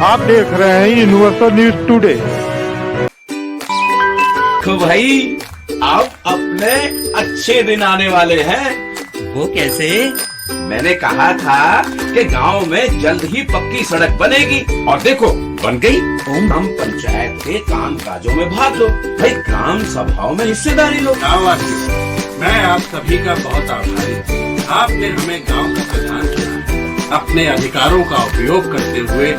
आप देख रहे हैं यूनिवर्सल न्यूज टुडे। तो भाई आप अपने अच्छे दिन आने वाले हैं। वो कैसे? मैंने कहा था कि गांव में जल्द ही पक्की सड़क बनेगी और देखो बन गई। हम पंचायत के काम काजों में भाग लो भाई, ग्राम सभाओं में हिस्सेदारी लो। गाँववासियों, मैं आप सभी का बहुत आभारी हूँ। आपने हमें गांव का प्रधान चुना। अपने अधिकारों का उपयोग करते हुए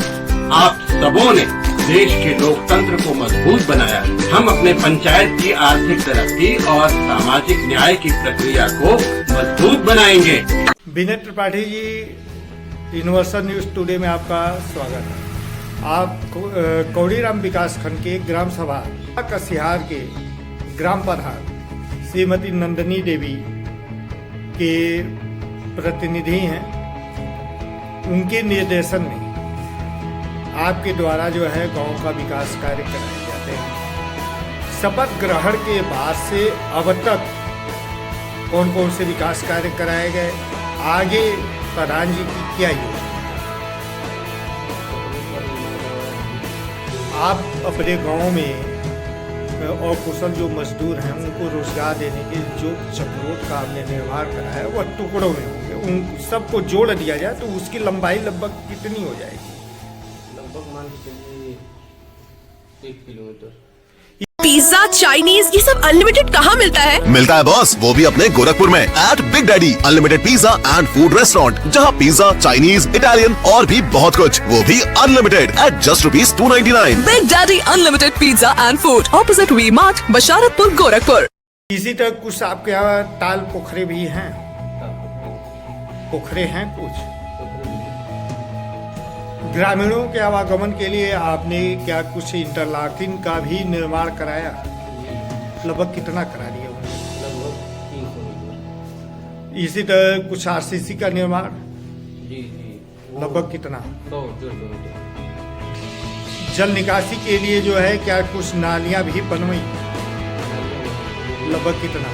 आप सबों ने देश के लोकतंत्र को मजबूत बनाया। हम अपने पंचायत की आर्थिक तरक्की और सामाजिक न्याय की प्रक्रिया को मजबूत बनाएंगे। विनय Tripathi ji, universal news today में आपका स्वागत है। आप कौड़ीराम विकास खंड के ग्राम सभा कसिहार के ग्राम प्रधान श्रीमती नंदनी देवी के प्रतिनिधि हैं। उनके निर्देशन में आपके द्वारा जो है गांव का विकास कार्य कराए जाते हैं। शपथ ग्रहण के बाद से अब तक कौन कौन से विकास कार्य कराए गए, आगे प्रधान जी की क्या योजना? आप अपने गांव में और कुशल जो मजदूर हैं उनको रोजगार देने के जो चक्रोट का आपने निर्माण कराया वह टुकड़ों में होंगे, उन सबको जोड़ दिया जाए तो उसकी लंबाई लगभग कितनी हो जाएगी? लगभग मान के चलिए 1 किलोमीटर। पिज्जा, चाइनीज, ये सब अनलिमिटेड कहाँ मिलता है? मिलता है बॉस, वो भी अपने गोरखपुर में at Big Daddy Unlimited pizza and food restaurant, जहाँ पिज्जा, चाइनीज, इटालियन और भी बहुत कुछ, वो भी unlimited at just ₹299। Big Daddy Unlimited pizza and food, opposite V Mart, Basharatpur, Gorakhpur. इसी तरह कुछ आपके यहाँ ताल पोखरे भी हैं, पोखरे हैं कुछ। ग्रामीणों के आवागमन के लिए आपने क्या कुछ इंटरलॉकिंग का भी निर्माण कराया? लगभग कितना करा दिया? लगभग 300 मीटर। इसी तरह कुछ आरसीसी का निर्माण जी। लगभग कितना? 100-150 मीटर। जल निकासी के लिए जो है क्या कुछ नालियां भी बनवाई? लगभग कितना?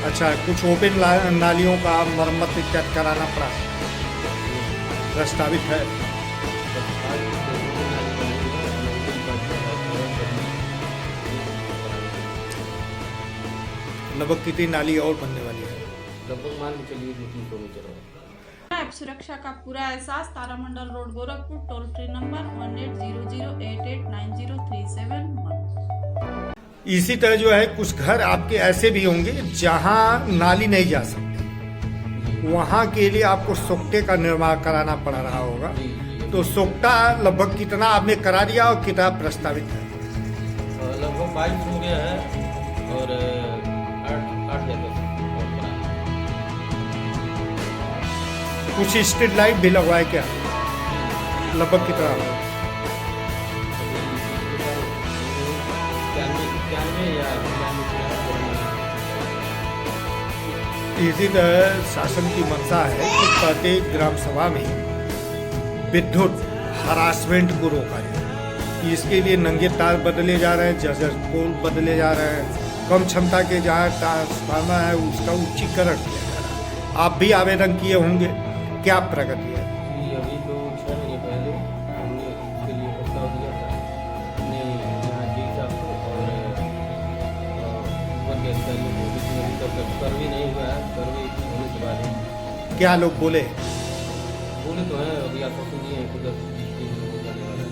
अच्छा, कुछ ओपन नालियों का मरम्मत इत्यादि कराना पड़ा, प्रस्तावित है। लगभग कितनी नाली और बनने वाली है? लगभग मान के चलिए 200-300 मीटर और। ऐप सुरक्षा का पूरा एहसास तारामंडल road Gorakhpur, toll free number 1800889037। इसी तरह जो है कुछ घर आपके ऐसे भी होंगे जहां नाली नहीं जा सकती, वहां के लिए आपको सोकटे का निर्माण कराना पड़ रहा होगा। तो सोकटा लगभग कितना आपने करा दिया और कितना प्रस्तावित है? लगभग 22 हो गया है और 8 या 10 और बना। कुछ स्ट्रीट लाइट भी लगवाए क्या? लगभग कितना? 91 या 92। इसी तरह शासन की मंशा है कि प्रत्येक ग्राम सभा में विद्युत हरासमेंट को रोका जाए। इसके लिए नंगे तार बदले जा रहे हैं, जर्जर पोल बदले जा रहे हैं, कम क्षमता के जहाँ ट्रांसफार्मर है उसका उच्चीकरण किया जा रहा है। आप भी आवेदन किए होंगे, क्या प्रगति है? जी, अभी तो 6 महीने पहले हमने इसके लिए प्रस्ताव दिया था अपने यहाँ जी साहब को और ऊपर के अधिकारियों को, लेकिन अभी तक सर्वे नहीं हुआ है। सर्वे होने के बाद ही क्या लोग बोले तो हैं, अभी आप सुनिए 10-20 दिन में हो जाने वाला है।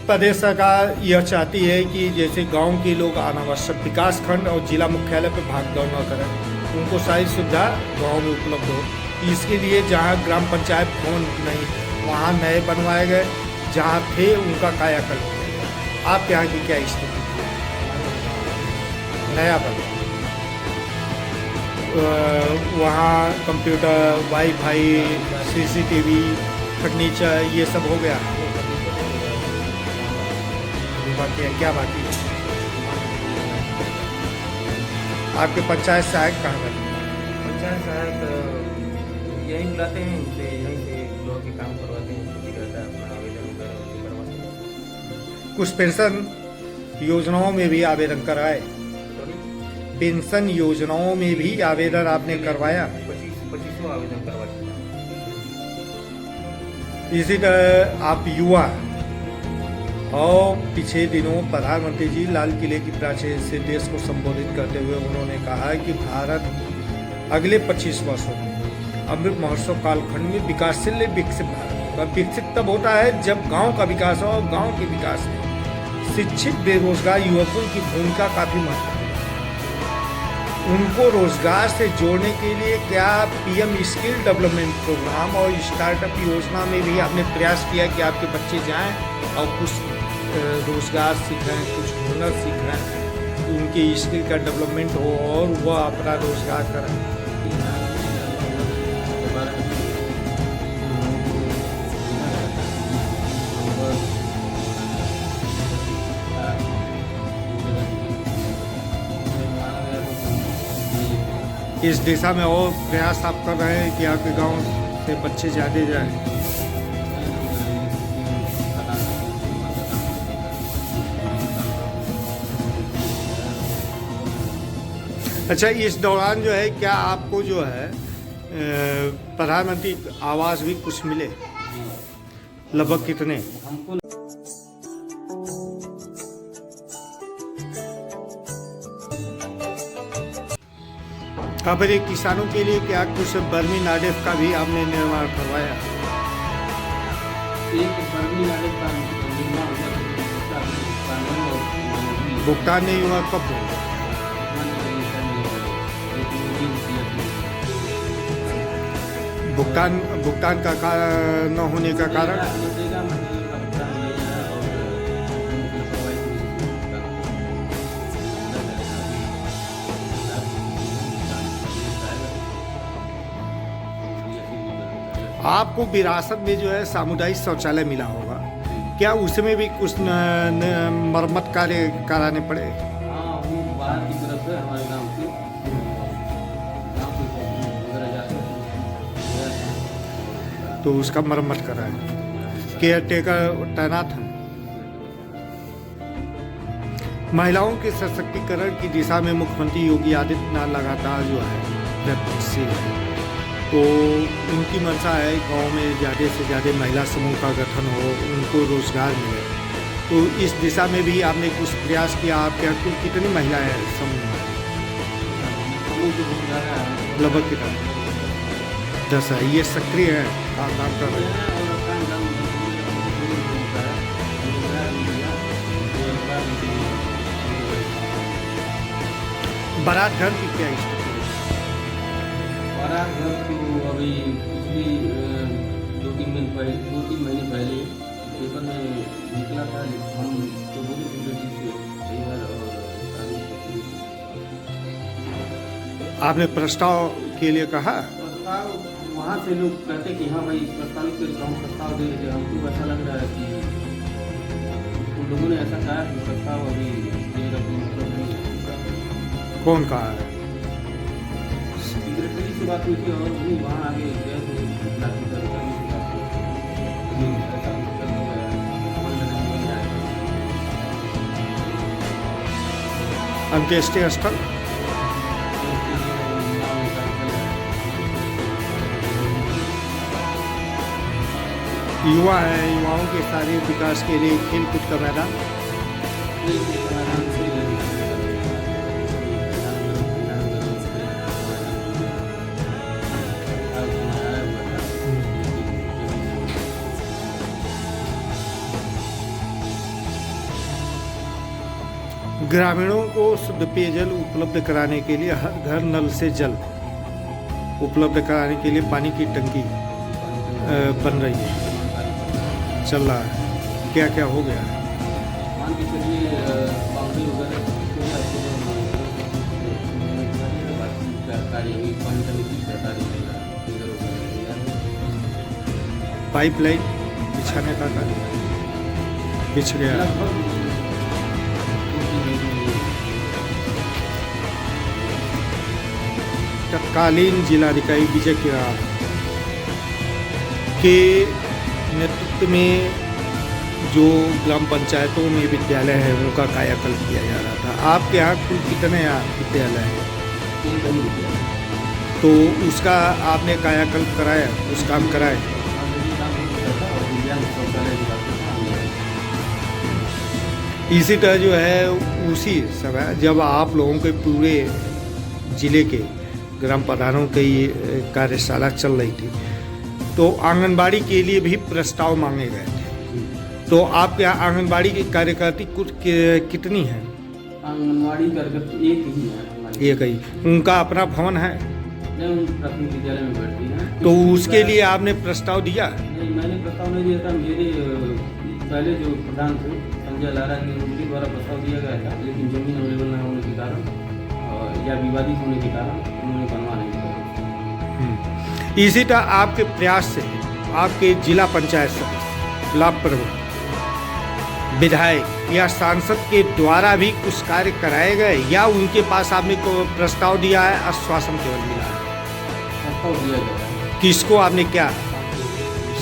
प्रदेश सरकार यह चाहती है कि जैसे गांव के लोग अनावश्यक विकास खंड और जिला मुख्यालय पर भागदौड़ न करें, उनको सारी सुविधा गांव में उपलब्ध हो। इसके लिए जहां ग्राम पंचायत भवन नहीं वहां नए बनवाए गए, जहां थे उनका कायाकल्प किया गया। आप यहाँ की क्या स्थिति? नया बना, वहाँ कंप्यूटर, वाईफाई, सीसीटीवी, फर्नीचर, ये सब हो गया? बाकी है क्या? बाकी है आपके पंचायत सहायक कहाँ गए? पंचायत सहायक यहीं बुलाते हैं, इनसे यहीं से लोग के काम करवाते हैं, छुट्टी रहता है, अपना आवेदन वगैरह करवाते हैं। कुछ पेंशन योजनाओं में भी आवेदन कराए? पेंशन योजनाओं में भी आवेदन आपने करवाया? 25 आवेदन करवा चुका हूं। इसी तरह आप युवा और पिछले दिनों प्रधानमंत्री जी लाल किले की प्राचीर से देश को संबोधित करते हुए उन्होंने कहा कि भारत अगले 25 वर्षों में अमृत महोत्सव कालखंड में विकासशील विकसित भारत होगा। विकसित तब होता है जब गांव का विकास हो, और गांव के विकास में शिक्षित बेरोजगार युवकों की भूमिका काफी महत्वपूर्ण है। उनको रोजगार से जोड़ने के लिए क्या पीएम स्किल डेवलपमेंट प्रोग्राम और स्टार्टअप योजना में भी आपने प्रयास किया कि आपके बच्चे जाएं और कुछ रोजगार सीखें, कुछ हुनर सीखें, उनके स्किल का डेवलपमेंट हो और वह अपना रोजगार करें? इस दिशा में और प्रयास आप कर रहे हैं कि आपके गांव से बच्चे ज़्यादा जाएं? अच्छा, इस दौरान जो है क्या आपको जो है प्रधानमंत्री आवास भी कुछ मिले? लगभग कितने? हमको खबरें किसानों के लिए क्या कुछ बर्मी नाडेफ का भी आपने निर्माण करवाया? एक बर्मी नाडेफ का निर्माण हुआ, भुगतान नहीं हुआ, कब होगा? भुगतान का न होने का कारण? आपको विरासत में जो है सामुदायिक शौचालय मिला होगा, क्या उसमें भी कुछ मरम्मत कार्य कराने पड़े? हाँ, वो बाहर की तरफ है हमारे गांव के तो उसका मरम्मत कराए। केयर टेकर तैनात हैं। महिलाओं के सशक्तिकरण की दिशा में मुख्यमंत्री योगी आदित्यनाथ लगातार जो है प्रयत्नशील है, तो उनकी मंशा है गांव में ज़्यादा से ज़्यादा महिला समूह का गठन हो, उनको रोजगार मिले। तो इस दिशा में भी आपने कुछ प्रयास किया? आपके यहाँ कुल कितनी महिलाएं हैं समूह में? लगभग कितना? 10 है। ये सक्रिय है, काम कर रहे हैं। बारात घर की क्या स्थिति है? बारात घर की अभी पिछली 2-3 महीने पहले पेपर में निकला था। हम तो बोले थे बेटी से कई बार, और आपने प्रस्ताव के लिए कहा? प्रस्ताव वहाँ से लोग कहते कि हाँ भाई प्रस्तावित करके हम प्रस्ताव दे रहे थे। हमको ऐसा लग रहा है कि उन लोगों ने ऐसा कहा कि प्रस्ताव अभी देने का कोई मतलब नहीं है। कौन कहा है? सेक्रेटरी से बात हुई थी और भी वहाँ आगे गए थे, लाठी का अधिकारी से बात हुई थी। ऐसा मतलब नहीं है, अमल में नहीं बन जाएगा। अंत्येष्टि स्थल युवा है, युवाओं के शारीरिक विकास के लिए खेल कूद का मैदान। ग्रामीणों को शुद्ध पेयजल उपलब्ध कराने के लिए हर घर नल से जल उपलब्ध कराने के लिए पानी की टंकी बन रही है, चल रहा है। क्या क्या हो गया? मान के चलिए बाउंड्री वगैरह पाइपलाइन बिछाने का कार्य बिछ गया। तत्कालीन जिलाधिकारी विजय किरार के नेतृत्व में जो ग्राम पंचायतों में विद्यालय है उनका कायाकल्प किया जा रहा था। आपके यहाँ कुल कितने विद्यालय हैं? तो उसका आपने कायाकल्प कराया, उस काम कराए? इसी तरह जो है उसी समय जब आप लोगों के पूरे ज़िले के ग्राम प्रधानों की कार्यशाला चल रही थी तो आंगनबाड़ी के लिए भी प्रस्ताव मांगे गए थे। तो आपके यहाँ आंगनबाड़ी की कार्यकर्ती कुछ कितनी है? आंगनबाड़ी कार्यकर्ता एक ही है। एक ही? उनका अपना भवन है? नहीं, प्राथमिक विद्यालय में बैठती हैं। तो उसके लिए आपने प्रस्ताव दिया? नहीं, मैंने प्रस्ताव नहीं दिया था। मेरे पहले जो प्रधान थे संजय लारा जी, उनके द्वारा प्रस्ताव दिया गया था, लेकिन जमीन अवेलेबल न होने के कारण या विवादित होने के कारण उन्होंने बनवा नहीं दिया। इसी तरह आपके प्रयास से आपके जिला पंचायत सदस्य, ब्लॉक प्रमुख, विधायक या सांसद के द्वारा भी कुछ कार्य कराए गए या उनके पास आपने को प्रस्ताव दिया है, आश्वासन केवल मिला है? प्रस्ताव दिया गया है। किसको आपने क्या,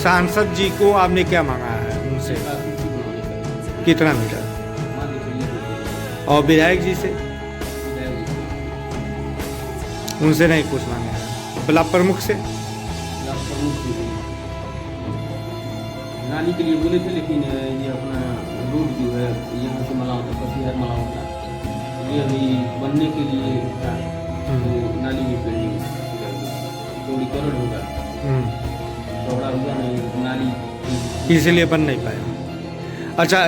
सांसद जी को आपने क्या मांगा है उनसे? कितना मिला? और विधायक जी से? उनसे नहीं कुछ मांगा है। ब्लॉक प्रमुख से? नाली के लिए बोले थे, लेकिन ये अपना रोड जो है यहाँ से मलाव तक, कसिहार मलाव का, ये अभी बनने के लिए था। तो नाली में पेंडिंग थोड़ी करोड़ होगा, चौड़ा हुआ नहीं नाली, इसलिए बन नहीं पाया। अच्छा,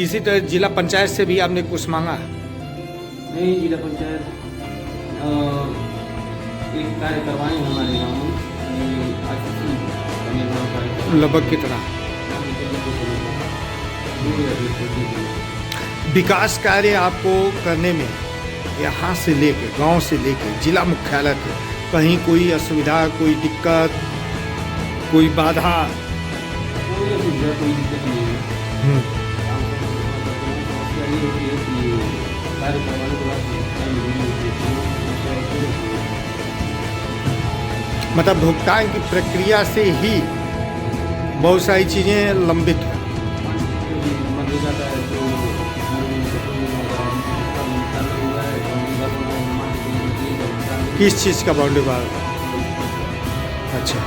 इसी तरह जिला पंचायत से भी आपने कुछ मांगा? नहीं, जिला पंचायत एक कार्य करवाए हमारे गाँव में, लगभग कितना विकास कार्य आपको करने में यहाँ से लेके गांव से लेके जिला मुख्यालय तक कहीं कोई असुविधा, कोई दिक्कत, कोई बाधा? कोई असुविधा, कोई दिक्कत नहीं है। कार्य करवाने के बाद मतलब भुगतान की प्रक्रिया से ही बहुत सारी चीज़ें लंबित हैं। किस चीज़ का बाउंड्री वाल? अच्छा,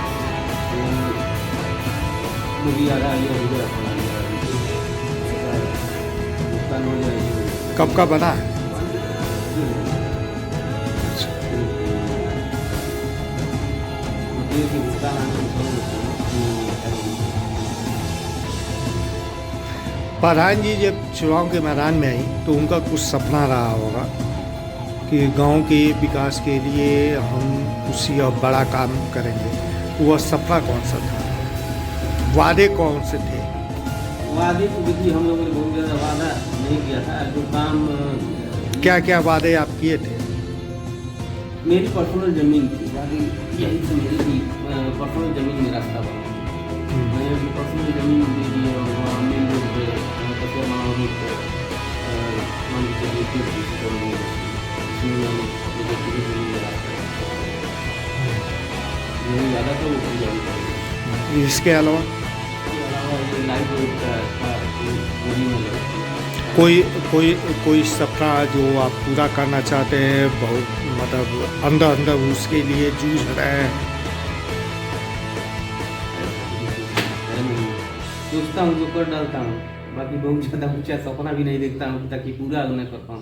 कब का बना है? प्रधान जी जब चुनाव के मैदान में आई तो उनका कुछ सपना रहा होगा कि गांव के विकास के लिए हम कुछ और बड़ा काम करेंगे। वह सपना कौन सा था? वादे कौन से थे? वादे तो देखिए हम लोगों ने बहुत ज़्यादा वादा नहीं किया था। जो काम क्या क्या वादे आप किए थे? मेरी पर्सनल ज़मीन थी, वादे यही तो मेरी थी, पर्सनल ज़मीन मेरा था। मैंने अपनी पर्सनल ज़मीन दे दी और वहाँ मेन रोड पर कसिया माना रोड पर मान लीजिए यही वादा था, वो पूरा भी। इसके अलावा ये लाइट रोड का था, कोई सपना जो आप पूरा करना चाहते हैं, बहुत मतलब अंदर अंदर उसके लिए जूझ रहे हैं? सोचता हूँ तो कर डालता हूँ, बाकी बहुत ज़्यादा ऊंचा सपना भी नहीं देखता हूँ ताकि पूरा नहीं कर पाऊँ।